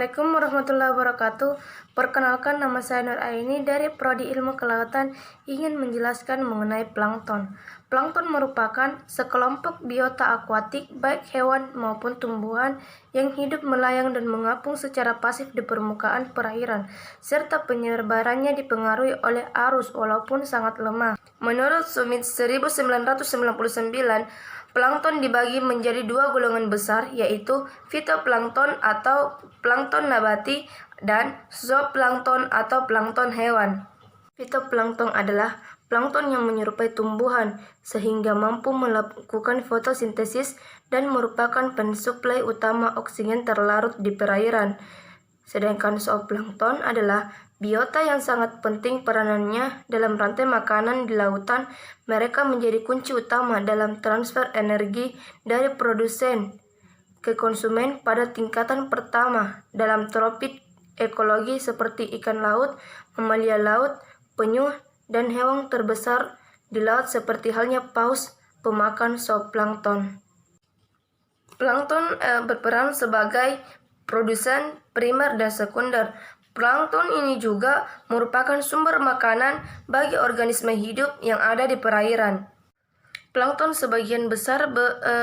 Assalamualaikum warahmatullahi wabarakatuh. Perkenalkan, nama saya Nur Aini dari Prodi Ilmu Kelautan, ingin menjelaskan mengenai plankton. Plankton merupakan sekelompok biota akuatik baik hewan maupun tumbuhan yang hidup melayang dan mengapung secara pasif di permukaan perairan, serta penyebarannya dipengaruhi oleh arus walaupun sangat lemah. Menurut Summit 1999, plankton dibagi menjadi dua golongan besar, yaitu fitoplankton atau plankton nabati dan zooplankton atau plankton hewan. Fitoplankton adalah plankton yang menyerupai tumbuhan sehingga mampu melakukan fotosintesis dan merupakan pensuplai utama oksigen terlarut di perairan. Sedangkan zooplankton adalah biota yang sangat penting peranannya dalam rantai makanan di lautan. Mereka menjadi kunci utama dalam transfer energi dari produsen ke konsumen pada tingkatan pertama dalam tropik ekologi seperti ikan laut, mamalia laut, penyu, dan hewan terbesar di laut seperti halnya paus pemakan zooplankton. Plankton berperan sebagai produsen primer dan sekunder. Plankton ini juga merupakan sumber makanan bagi organisme hidup yang ada di perairan. Plankton sebagian besar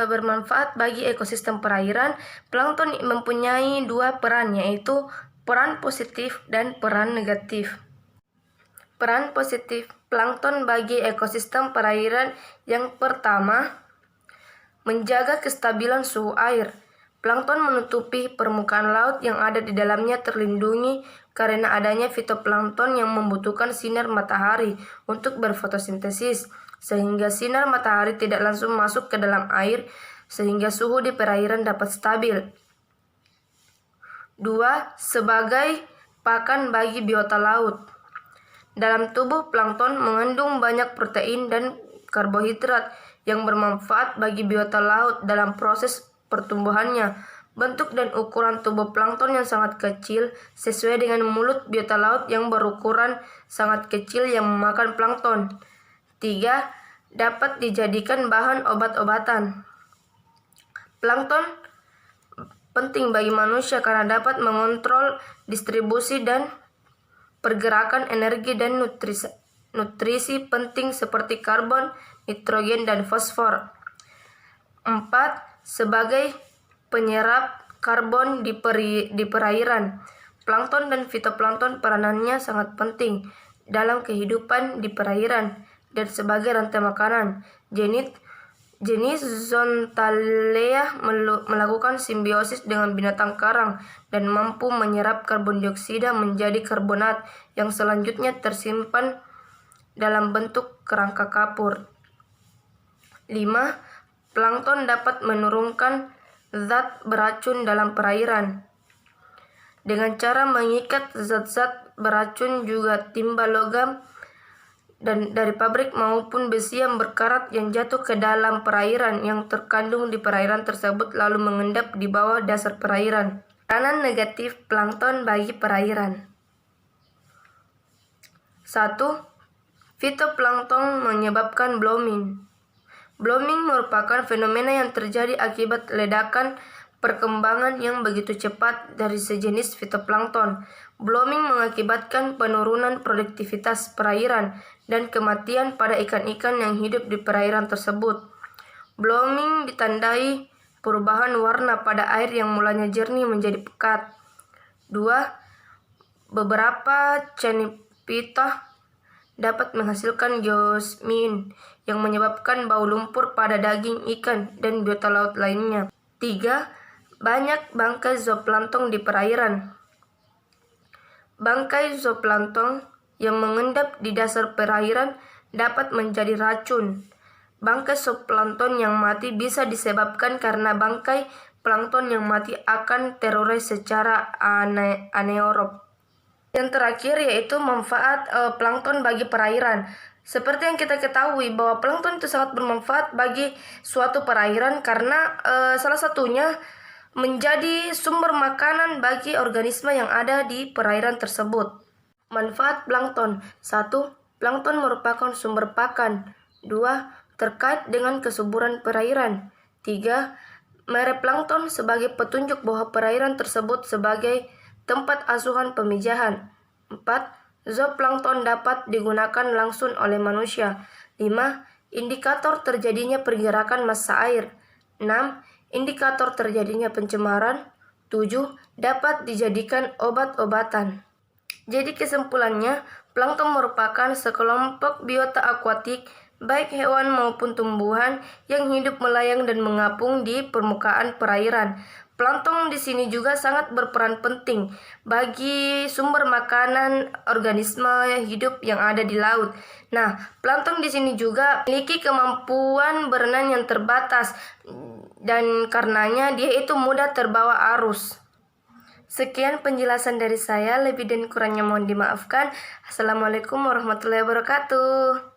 bermanfaat bagi ekosistem perairan. Plankton mempunyai dua peran, yaitu peran positif dan peran negatif. Peran positif plankton bagi ekosistem perairan yang pertama, menjaga kestabilan suhu air. Plankton menutupi permukaan laut yang ada di dalamnya terlindungi karena adanya fitoplankton yang membutuhkan sinar matahari untuk berfotosintesis, sehingga sinar matahari tidak langsung masuk ke dalam air, sehingga suhu di perairan dapat stabil. 2. Sebagai pakan bagi biota laut. Dalam tubuh plankton mengandung banyak protein dan karbohidrat yang bermanfaat bagi biota laut dalam proses pertumbuhannya. Bentuk dan ukuran tubuh plankton yang sangat kecil sesuai dengan mulut biota laut yang berukuran sangat kecil yang memakan plankton. 3. Dapat dijadikan bahan obat-obatan. Plankton penting bagi manusia karena dapat mengontrol distribusi dan pergerakan energi dan nutrisi penting seperti karbon, nitrogen, dan fosfor. 4. Sebagai penyerap karbon di perairan. Plankton dan fitoplankton peranannya sangat penting dalam kehidupan di perairan dan sebagai rantai makanan. Jenis Zonthalia melakukan simbiosis dengan binatang karang dan mampu menyerap karbon dioksida menjadi karbonat yang selanjutnya tersimpan dalam bentuk kerangka kapur. 5. Plankton dapat menurunkan zat beracun dalam perairan dengan cara mengikat zat-zat beracun juga timba logam dan dari pabrik maupun besi yang berkarat yang jatuh ke dalam perairan yang terkandung di perairan tersebut lalu mengendap di bawah dasar perairan. Peranan negatif plankton bagi perairan. 1. Fitoplankton menyebabkan blooming. Blooming merupakan fenomena yang terjadi akibat ledakan perkembangan yang begitu cepat dari sejenis fitoplankton. Blooming mengakibatkan penurunan produktivitas perairan dan kematian pada ikan-ikan yang hidup di perairan tersebut. Blooming ditandai perubahan warna pada air yang mulanya jernih menjadi pekat. 2. Beberapa cyanophyta dapat menghasilkan geosmin yang menyebabkan bau lumpur pada daging ikan dan biota laut lainnya. 3. Banyak bangkai zooplankton di perairan. Bangkai zooplankton yang mengendap di dasar perairan dapat menjadi racun. Bangkai zooplankton yang mati bisa disebabkan karena bangkai plankton yang mati akan terurai secara anaerob. Yang terakhir yaitu manfaat plankton bagi perairan. Seperti yang kita ketahui bahwa plankton itu sangat bermanfaat bagi suatu perairan karena salah satunya menjadi sumber makanan bagi organisme yang ada di perairan tersebut. Manfaat plankton. 1. Plankton merupakan sumber pakan. 2. Terkait dengan kesuburan perairan. 3. Mere plankton sebagai petunjuk bahwa perairan tersebut sebagai tempat asuhan pemijahan. 4. Zooplankton dapat digunakan langsung oleh manusia. 5. Indikator terjadinya pergerakan massa air. 6. Indikator terjadinya pencemaran. 7. Dapat dijadikan obat-obatan. Jadi kesimpulannya, plankton merupakan sekelompok biota akuatik, baik hewan maupun tumbuhan, yang hidup melayang dan mengapung di permukaan perairan. Plankton di sini juga sangat berperan penting bagi sumber makanan organisme hidup yang ada di laut. Nah, plankton di sini juga memiliki kemampuan berenang yang terbatas dan karenanya dia itu mudah terbawa arus. Sekian penjelasan dari saya, lebih dan kurangnya mohon dimaafkan. Assalamualaikum warahmatullahi wabarakatuh.